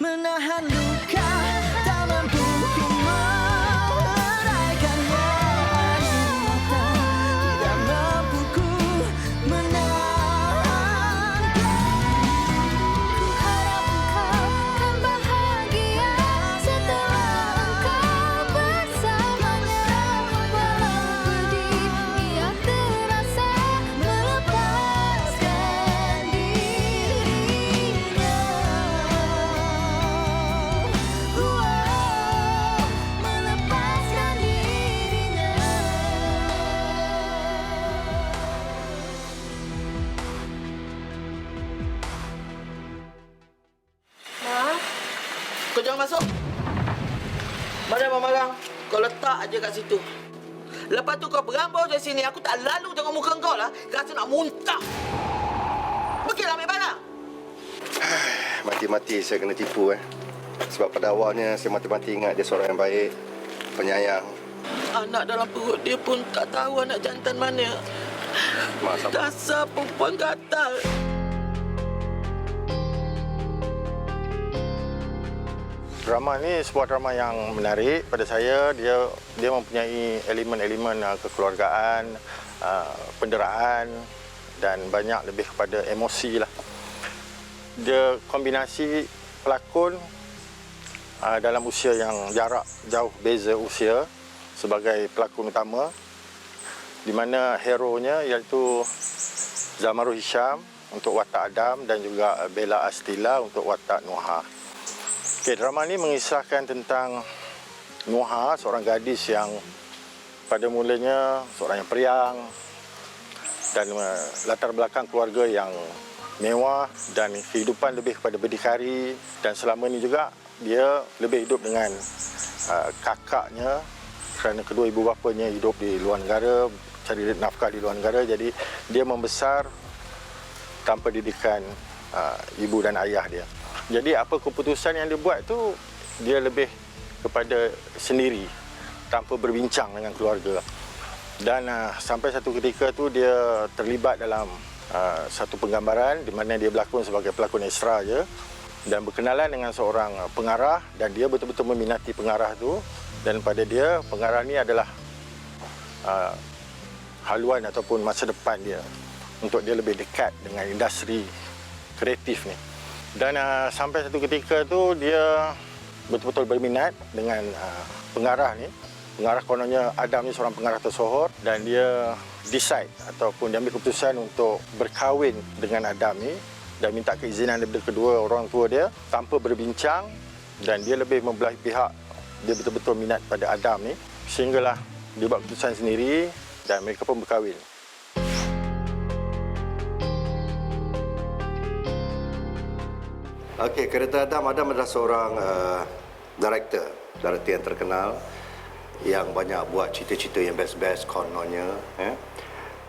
menahan luka, tak mampu ku meraikannya. Air mata tidak mampu ku menahan. Ku harap engkau kan bahagia setelah engkau bersamanya. Walau pedih ia terasa melepaskan dirinya. Melepaskan dirinya. Ma, kau jangan masuk. Mana Marang? Kau letak aja kat situ. Lepas tu kau berambau dari sini. Aku tak lalu tengok muka kau lah. Rasa nak muntah. Pergilah ambil barang. Mati-mati saya kena tipu. Sebab pada awalnya saya mati-mati ingat dia seorang yang baik, penyayang. Anak dalam perut dia pun tak tahu anak jantan mana. Mak, Dasar perempuan gatal. Drama ni sebuah drama yang menarik pada saya. Dia mempunyai elemen-elemen kekeluargaan, penderaan dan banyak lebih kepada emosi lah. Dia kombinasi pelakon dalam usia yang jarak jauh beza usia sebagai pelakon utama, di mana hero-nya iaitu Zamarul Hisham untuk watak Adam dan juga Bella Astila untuk watak Nuha. Okey, drama ni mengisahkan tentang Nuha, seorang gadis yang pada mulanya seorang yang periang dan latar belakang keluarga yang mewah dan kehidupan lebih kepada berdikari, dan selama ini juga dia lebih hidup dengan kakaknya kerana kedua ibu bapanya hidup di luar negara, cari nafkah di luar negara, jadi dia membesar tanpa didikan ibu dan ayah dia. Jadi apa keputusan yang dia buat tu, dia lebih kepada sendiri tanpa berbincang dengan keluarga. Dan sampai satu ketika tu dia terlibat dalam satu penggambaran di mana dia berlakon sebagai pelakon ekstra je, dan berkenalan dengan seorang pengarah, dan dia betul-betul meminati pengarah tu, dan pada dia pengarah ni adalah haluan ataupun masa depan dia untuk dia lebih dekat dengan industri kreatif ni. Dan sampai satu ketika tu dia betul-betul berminat dengan pengarah ni. Pengarah kononnya Adam ni seorang pengarah tersohor, dan dia decide ataupun dia ambil keputusan untuk berkahwin dengan Adam ni dan minta keizinan daripada kedua orang tua dia tanpa berbincang, dan dia lebih membelah pihak. Dia betul-betul minat pada Adam ni sehinggalah dia buat keputusan sendiri dan mereka pun berkahwin. Okey, kereta Adam adalah seorang director yang terkenal yang banyak buat cerita-cerita yang best-best kononnya.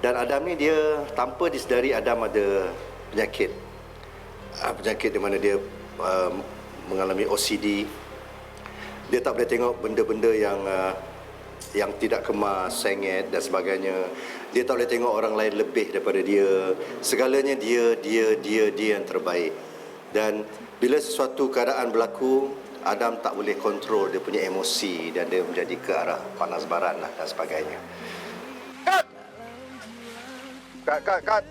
Dan Adam ni dia tanpa disedari Adam ada penyakit. Penyakit di mana dia mengalami OCD. Dia tak boleh tengok benda-benda yang tidak kemas, sengit dan sebagainya. Dia tak boleh tengok orang lain lebih daripada dia. Segalanya dia yang terbaik. Dan bila sesuatu keadaan berlaku, Adam tak boleh kontrol dia punya emosi dan dia menjadi ke arah panas baran lah dan sebagainya. Cut.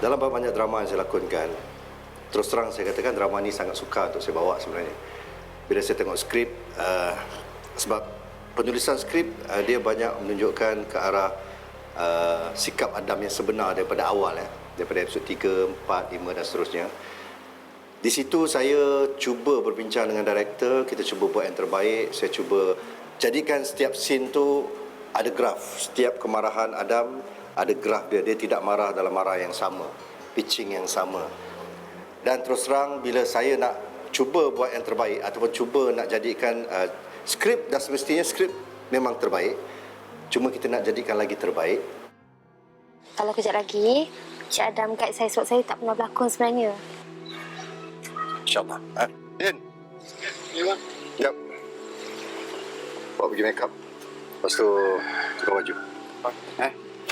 Dalam banyak drama yang saya lakonkan, terus terang saya katakan drama ni sangat suka untuk saya bawa sebenarnya. Bila saya tengok skrip, sebab penulisan skrip dia banyak menunjukkan ke arah sikap Adam yang sebenar daripada awal, daripada episod 3, 4, 5 dan seterusnya. Di situ saya cuba berbincang dengan director, kita cuba buat yang terbaik. Saya cuba jadikan setiap scene tu ada graf. Setiap kemarahan Adam ada graf dia. Dia tidak marah dalam marah yang sama, pitching yang sama. Dan terus terang bila saya nak cuba buat yang terbaik ataupun cuba nak jadikan skrip, dah semestinya skrip memang terbaik. Cuma kita nak jadikan lagi terbaik. Kalau kejap lagi, Cik Adam guide saya sebab saya tak pernah berlakon sebenarnya. InsyaAllah. Din. Ya, bang. Yap. Bawa pergi make up. Lepas tu, tukar baju.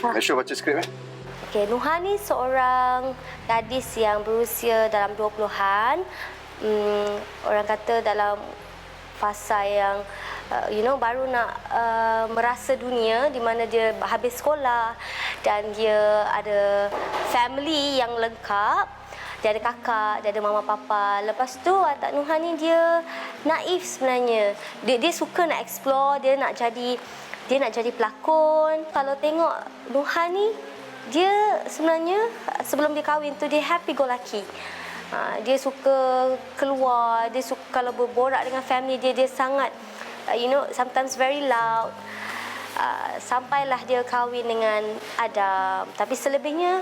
Make sure baca skrip, Okey, Nuha ni seorang gadis yang berusia dalam 20-an. orang kata dalam fasa yang baru nak merasa dunia, di mana dia habis sekolah dan dia ada family yang lengkap. Dia ada kakak, dia ada mama papa. Lepas tu Atak Nuha ni dia naif sebenarnya. Dia suka nak explore, dia nak jadi pelakon. Kalau tengok Nuha ni, dia sebenarnya sebelum dia kahwin tu dia happy go lucky. Dia suka keluar, dia suka kalau berborak dengan family dia sangat sometimes very loud. Sampailah dia kahwin dengan Adam. Tapi selebihnya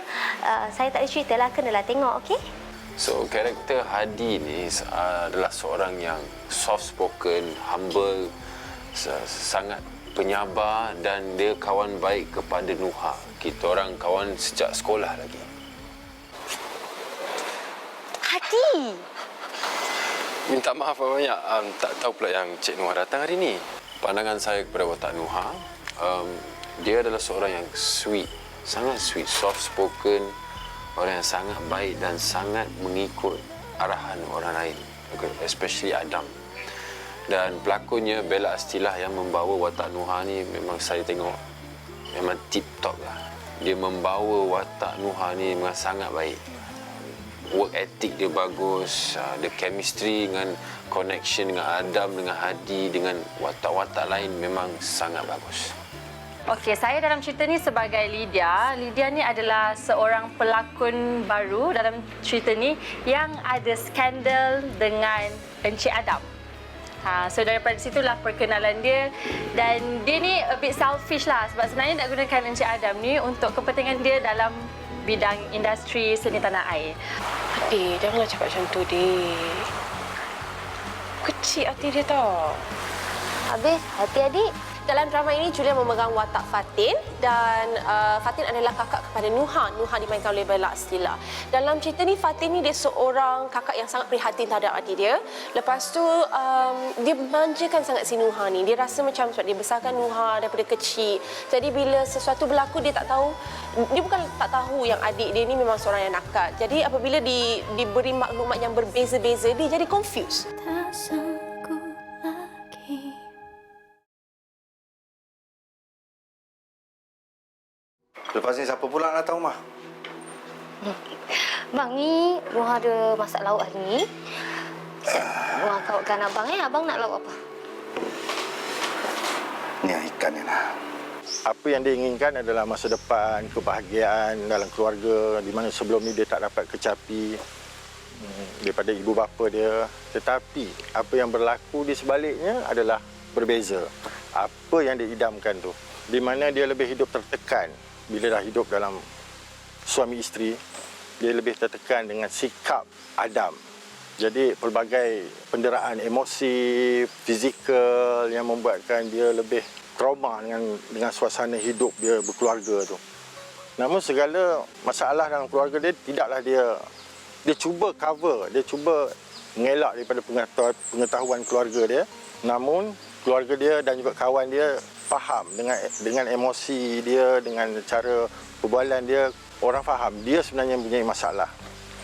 saya tak ada cerita lah, kenalah tengok, okey? So, karakter Hadi ni adalah seorang yang soft spoken, humble, sangat penyabar dan dia kawan baik kepada Nuha. Kita orang kawan sejak sekolah lagi. Hadi! Minta maaf banyak, tak tahu pula yang Cik Nuha datang hari ni. Pandangan saya kepada watak Nuha, dia adalah seorang yang sweet, sangat sweet, soft spoken, orang yang sangat baik dan sangat mengikut arahan orang lain, especially Adam. Dan pelakonnya Bella Astilah yang membawa watak Nuha ni memang saya tengok memang tip top lah. Dia membawa watak Nuha ni memang sangat baik. Work ethic dia bagus, the chemistry dengan connection dengan Adam, dengan Hadi, dengan watak-watak lain memang sangat bagus. Okey, saya dalam cerita ni sebagai Lydia. Lydia ni adalah seorang pelakon baru dalam cerita ni yang ada skandal dengan Encik Adam. So daripada situlah perkenalan dia, dan dia ni a bit selfish lah sebab sebenarnya nak gunakan Encik Adam ni untuk kepentingan dia dalam bidang industri seni tanah air. Adik, janganlah cakap macam tu, Dik. Kecil hati dia tau. Habis, hati adik. Dalam drama ini, Julia memegang watak Fatin dan Fatin adalah kakak kepada Nuha. Nuha dimainkan oleh Bella Astilah. Dalam cerita ni, Fatin ni dia seorang kakak yang sangat prihatin terhadap adik dia. Lepas tu, dia manjakan sangat si Nuha ni. Dia rasa macam sebab dia besarkan Nuha daripada kecil. Jadi bila sesuatu berlaku, dia tak tahu. Dia bukan tak tahu yang adik dia ni memang seorang yang nakal. Jadi apabila diberi maklumat yang berbeza-beza, dia jadi confused. Tak sanggup lagi. Lepas ni siapa pula nak tahu, Mah? Bang, ni Nuha ada masak lauk hari ni. Nuha kawatkan abang. Abang nak lauk apa? Ni ikan ni lah. Apa yang dia inginkan adalah masa depan, kebahagiaan dalam keluarga di mana sebelum ni dia tak dapat kecapi daripada ibu bapa dia. Tetapi apa yang berlaku di sebaliknya adalah berbeza. Apa yang dia idamkan tu, di mana dia lebih hidup tertekan. Bila dah hidup dalam suami isteri, dia lebih tertekan dengan sikap Adam. Jadi pelbagai penderaan emosi, fizikal yang membuatkan dia lebih trauma dengan suasana hidup dia berkeluarga tu. Namun segala masalah dalam keluarga dia tidaklah dia cuba cover, dia cuba mengelak daripada pengetahuan keluarga dia. Namun keluarga dia dan juga kawan dia faham dengan emosi dia, dengan cara perbualan dia, orang faham dia sebenarnya mempunyai masalah.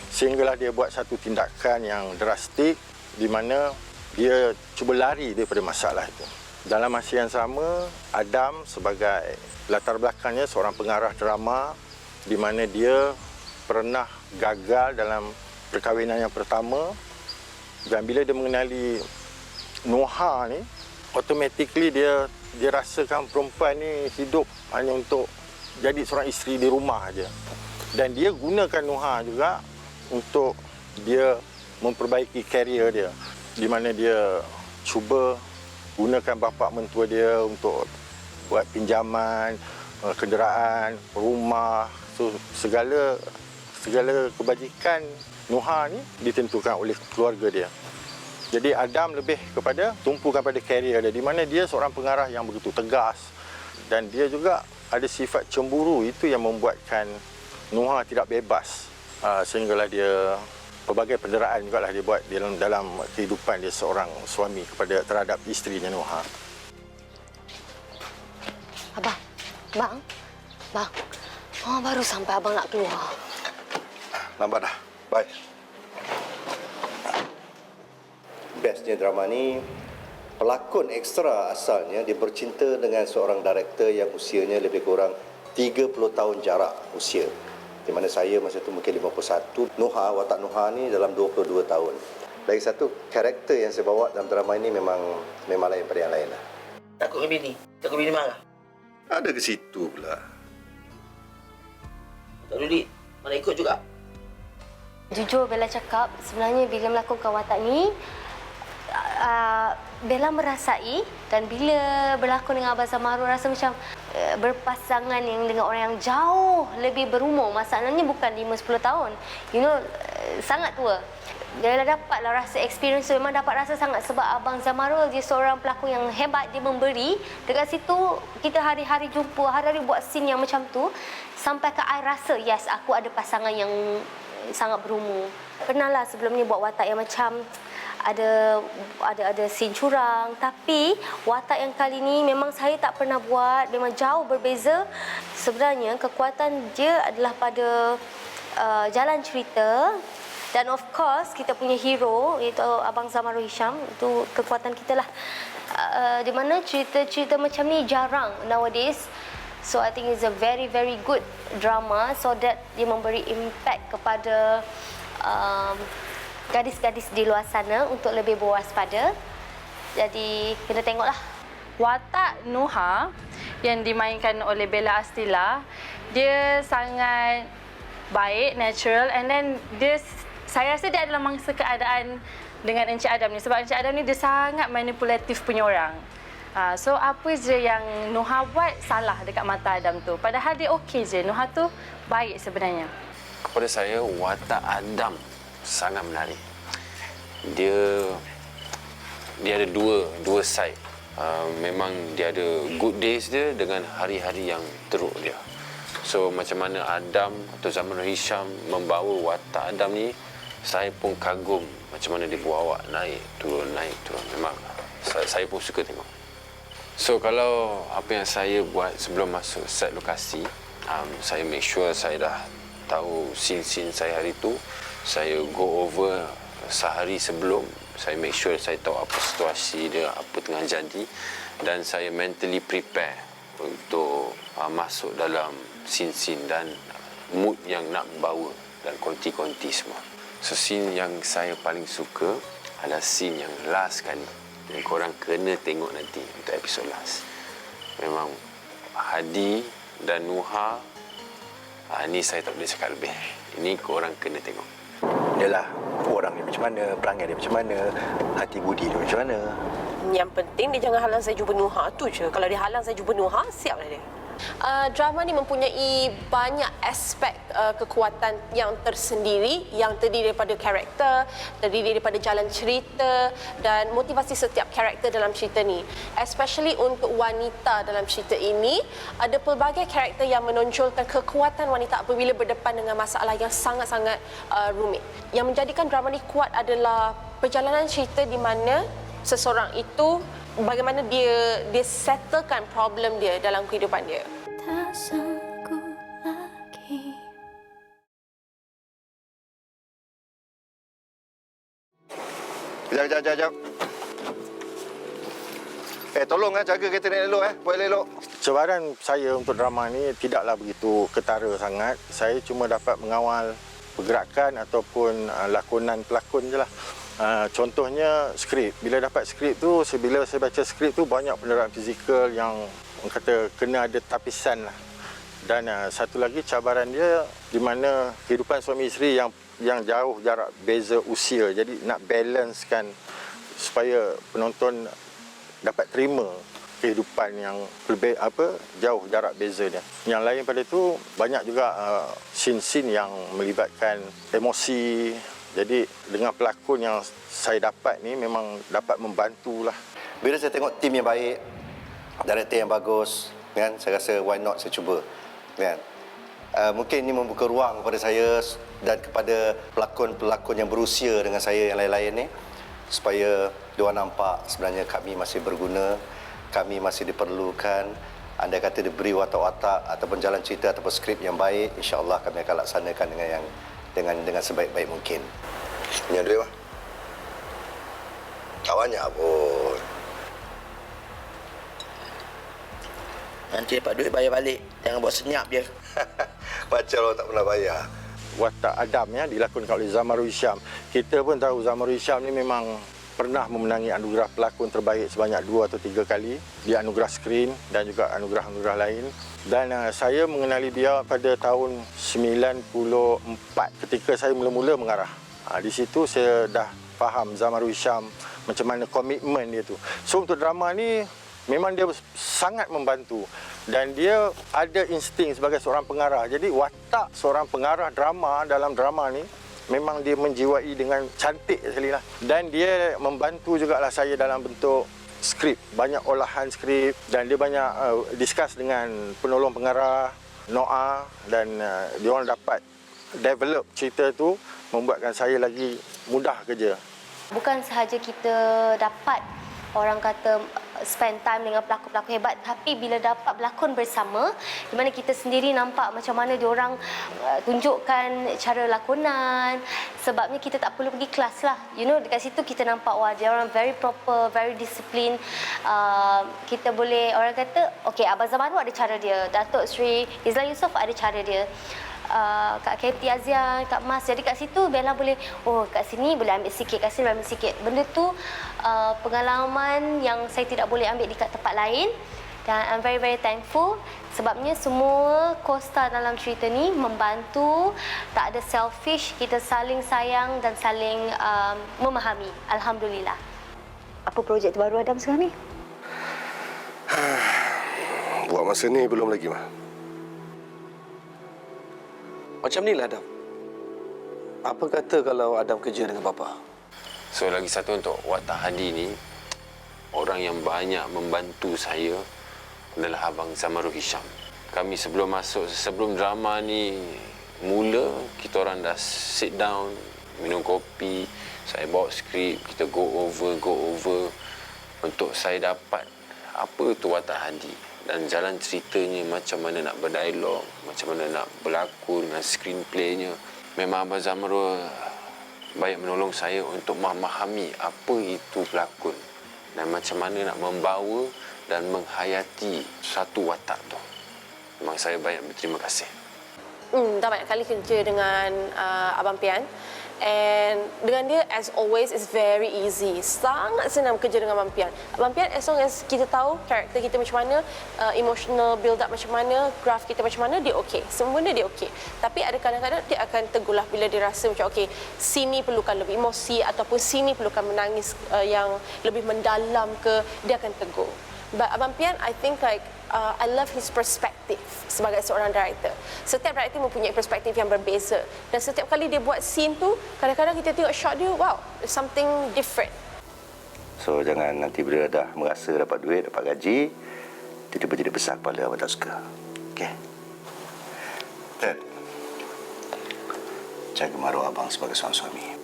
Sehinggalah dia buat satu tindakan yang drastik di mana dia cuba lari daripada masalah itu. Dalam masa yang sama, Adam sebagai latar belakangnya seorang pengarah drama di mana dia pernah gagal dalam perkahwinan yang pertama, dan bila dia mengenali Nuha ni, automatically dia rasakan perempuan ni hidup hanya untuk jadi seorang isteri di rumah aja. Dan dia gunakan Nuha juga untuk dia memperbaiki karier dia, di mana dia cuba gunakan bapa mentua dia untuk buat pinjaman, kenderaan, rumah. So segala kebajikan Nuha ni ditentukan oleh keluarga dia. Jadi Adam lebih tumpukan pada karier dia, di mana dia seorang pengarah yang begitu tegas dan dia juga ada sifat cemburu. Itu yang membuatkan Nuha tidak bebas, sehinggalah dia pelbagai penderaan juga lah dia buat dalam kehidupan dia seorang suami terhadap isterinya Nuha. Bang. Baru sampai abang nak keluar. Lambat dah. Bye. bestnya drama ni, pelakon ekstra asalnya dia bercinta dengan seorang director yang usianya lebih kurang 30 tahun jarak usia. Di mana saya masa itu mungkin 51. Nuha, watak Nuha ni dalam 22 tahun. Lagi satu, karakter yang saya bawa dalam drama ini memang lain pada yang lain lah. Takut dengan bini? Takut bini marah? Ada ke situ pula. Tak Dudi, mana ikut juga? Jujur Bella cakap, sebenarnya bila melakukan watak ni, Bella merasai, dan bila berlakon dengan Abang Zamaru rasa macam berpasangan yang dengan orang yang jauh lebih berumur. Masalahnya bukan 5-10 tahun. Sangat tua. Bella dapatlah rasa experience tu, memang dapat rasa sangat sebab Abang Zamarul dia seorang pelakon yang hebat, dia memberi. Dekat situ kita hari-hari jumpa, hari-hari buat scene yang macam tu sampai ke I rasa yes, aku ada pasangan yang sangat berumur. Pernahlah sebelum ni buat watak yang macam ada scene curang, tapi watak yang kali ni memang saya tak pernah buat, memang jauh berbeza. Sebenarnya kekuatan dia adalah pada jalan cerita. Dan of course, kita punya hero, iaitu Abang Zamaru Hisham, itu kekuatan kita lah. Di mana cerita-cerita macam ni jarang nowadays. So, I think it's a very, very good drama so that dia memberi impact kepada gadis-gadis di luar sana untuk lebih berwaspada. Jadi, kena tengoklah. Watak Nuha yang dimainkan oleh Bella Astila, dia sangat baik, natural, and then saya rasa dia adalah mangsa keadaan dengan Encik Adam ni. Sebab Encik Adam ni dia sangat manipulatif punya orang. So apa je yang Nuha buat salah dekat mata Adam tu. Padahal dia okey je. Nuha tu baik sebenarnya. Kepada saya, watak Adam sangat menarik. Dia ada dua side. Memang dia ada good days dia dengan hari-hari yang teruk dia. So macam mana Adam atau Zamaru Hisham membawa watak Adam ni, saya pun kagum macam mana dia bawa naik turun. Memang saya pun suka tengok. So kalau apa yang saya buat sebelum masuk set lokasi, saya make sure saya dah tahu scene-scene saya hari tu. Saya go over sehari sebelum. Saya make sure saya tahu apa situasi dia, apa tengah jadi, dan saya mentally prepare untuk masuk dalam scene-scene dan mood yang nak bawa dan konti-konti semua. So scene yang saya paling suka adalah scene yang last kali, yang korang kena tengok nanti untuk episod last. Memang Hadi dan Nuha, ni saya tak boleh cakap lebih. Ini korang kena tengok. Yalah, orang dia macam mana, perangai dia macam mana, hati budi dia macam mana. Yang penting dia jangan halang saya jumpa Nuha tu je. Kalau dia halang saya jumpa Nuha, siaplah dia. Drama ni mempunyai banyak aspek kekuatan yang tersendiri, yang terdiri daripada karakter, terdiri daripada jalan cerita dan motivasi setiap karakter dalam cerita ni. Especially untuk wanita dalam cerita ini, ada pelbagai karakter yang menonjolkan kekuatan wanita apabila berdepan dengan masalah yang sangat-sangat rumit. Yang menjadikan drama ni kuat adalah perjalanan cerita di mana seseorang itu bagaimana dia settlekan problem dia dalam kehidupan dia. Tak sanggup lagi. Sekejap. Tolong jaga kereta ni elok buat elok. Cabaran saya untuk drama ni tidaklah begitu ketara sangat. Saya cuma dapat mengawal pergerakan ataupun lakonan pelakon je lah. Contohnya skrip. Bila dapat skrip tu, bila saya baca skrip tu banyak penderaan fizikal yang orang kata kena ada tapisan lah. Dan satu lagi cabaran dia di mana kehidupan suami isteri yang jauh jarak beza usia. Jadi nak balancekan supaya penonton dapat terima kehidupan yang lebih jauh jarak beza dia. Yang lain pada itu banyak juga scene-scene yang melibatkan emosi. Jadi dengan pelakon yang saya dapat ni memang dapat membantulah. Bila saya tengok tim yang baik, director yang bagus, kan, saya rasa why not saya cuba, kan. Mungkin ini membuka ruang kepada saya dan kepada pelakon-pelakon yang berusia dengan saya yang lain-lain ni, supaya diorang nampak sebenarnya kami masih berguna, kami masih diperlukan. Andai kata diberi watak-watak ataupun jalan cerita ataupun skrip yang baik, insya-Allah kami akan laksanakan dengan sebaik-baik mungkin. Punya duit, Wah? Tak banyak pun. Nanti dapat duit bayar balik. Jangan buat senyap je. Macam orang tak pernah bayar. Watak Adam ya dilakonkan oleh Zamaru Hisham. Kita pun tahu Zamaru Hisham ni memang pernah memenangi anugerah pelakon terbaik sebanyak 2 atau 3 kali. Dia anugerah skrin dan juga anugerah-anugerah lain. Dan saya mengenali dia pada tahun 94 ketika saya mula-mula mengarah. Di situ saya dah faham Zamaru Hisham macam mana komitmen dia tu. So untuk drama ni memang dia sangat membantu dan dia ada insting sebagai seorang pengarah. Jadi watak seorang pengarah drama dalam drama ni memang dia menjiwai dengan cantik sekali lah. Dan dia membantu jugalah saya dalam bentuk skrip, banyak olahan skrip dan dia banyak discuss dengan penolong pengarah Noah dan dia orang dapat develop cerita tu membuatkan saya lagi mudah kerja. Bukan sahaja kita dapat orang kata spend time dengan pelakon-pelakon hebat, tapi bila dapat berlakon bersama di mana kita sendiri nampak macam mana diorang tunjukkan cara lakonan, sebabnya kita tak perlu pergi kelas lah. You know, dekat situ kita nampak wah diorang very proper, very discipline. Kita boleh orang kata okey, Abang Zamaru ada cara dia, Datuk Sri Izlan Yusof ada cara dia, Kak Katie Azian, Kak Mas. Jadi kat situ Bella boleh, oh kat sini boleh ambil sikit, kat sini boleh ambil sikit. Benda tu pengalaman yang saya tidak boleh ambil di kat tempat lain. Dan I'm very very thankful sebabnya semua co-star dalam cerita ni membantu, tak ada selfish, kita saling sayang dan saling memahami. Alhamdulillah. Apa projek terbaru Adam sekarang ni? Buat masa ni belum lagi, Mah. Macam ni lah Adam. Apa kata kalau Adam kerja dengan bapa? So lagi satu untuk watak Hadi ni, orang yang banyak membantu saya adalah Abang Zamaru Hisham. Kami sebelum drama ni mula, kita orang dah sit down, minum kopi, saya bawa skrip, kita go over untuk saya dapat apa tu watak Hadi. Dan jalan ceritanya, macam mana nak berdialog, macam mana nak berlakon dengan screenplaynya. Memang Abang Zamaru banyak menolong saya untuk memahami apa itu pelakon dan macam mana nak membawa dan menghayati satu watak tu. Memang saya banyak berterima kasih. Dah banyak kali kerja dengan Abang Pian. And dengan dia, as always, is very easy. Sangat senang kerja dengan Abang Pian. Abang Pian, as long as kita tahu karakter kita macam mana, emotional build up macam mana, graph kita macam mana, dia okey. Semua benda dia okey. Tapi ada kadang-kadang dia akan teguh lah bila dia rasa macam okey, sini perlukan lebih emosi ataupun sini perlukan menangis yang lebih mendalam ke, dia akan teguh. But Abang Pian, I think like I love his perspective sebagai seorang director. Setiap director mempunyai perspektif yang berbeza. Dan setiap kali dia buat scene tu, kadang-kadang kita tengok shot dia, wow, there's something different. So jangan nanti bila dah merasa dapat duit, dapat gaji, tiba-tiba jadi besar kepala, abang tak suka. Okey? Ted, jaga maruah abang sebagai seorang suami.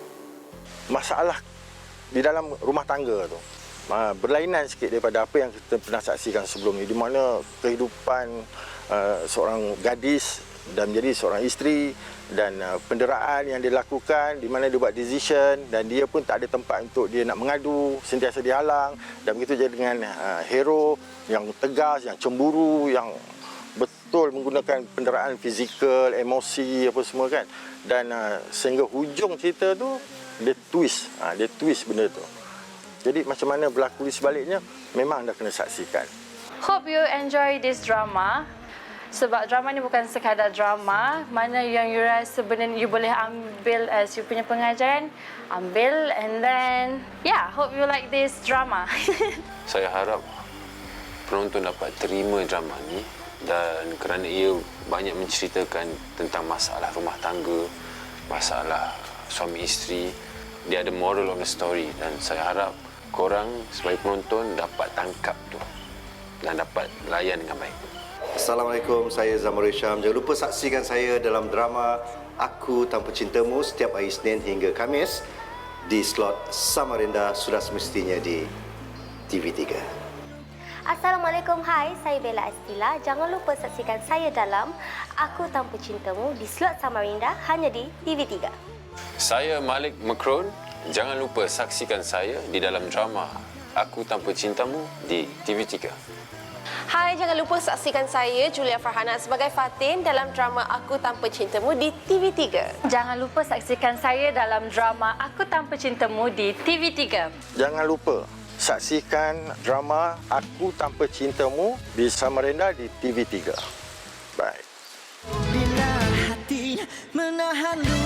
Masalah di dalam rumah tangga tu berlainan sikit daripada apa yang kita pernah saksikan sebelum ni, di mana kehidupan seorang gadis dan menjadi seorang isteri dan penderaan yang dia lakukan, di mana dia buat decision dan dia pun tak ada tempat untuk dia nak mengadu, sentiasa dihalang. Dan begitu je dengan hero yang tegas, yang cemburu, yang betul menggunakan penderaan fizikal, emosi apa semua kan. Dan sehingga hujung cerita tu dia twist benda tu. Jadi macam mana berlaku di sebaliknya, memang dah kena saksikan. Hope you enjoy this drama. Sebab drama ni bukan sekadar drama. Mana yang you rasa benda you boleh ambil as you punya pengajaran, ambil, and then hope you like this drama. Saya harap penonton dapat terima drama ni, dan kerana ia banyak menceritakan tentang masalah rumah tangga, masalah suami isteri, dia ada moral of the story, dan saya harap korang sebagai penonton dapat tangkap tu dan dapat layan dengan baik. Assalamualaikum, saya Zamaru Hisham. Jangan lupa saksikan saya dalam drama Aku Tanpa Cintamu setiap hari Isnin hingga Khamis di slot Samarinda, sudah semestinya di TV3. Assalamualaikum, hai, saya Bella Estila. Jangan lupa saksikan saya dalam Aku Tanpa Cintamu di slot Samarinda hanya di TV3. Saya Malik Macron Jangan lupa saksikan saya di dalam drama Aku Tanpa Cintamu di TV3. Hai, jangan lupa saksikan saya Julia Farhana sebagai Fatin dalam drama Aku Tanpa Cintamu di TV3. Jangan lupa saksikan saya dalam drama Aku Tanpa Cintamu di TV3. Jangan lupa saksikan drama Aku Tanpa Cintamu di Samarinda di TV3. Bye. Bila hati menahan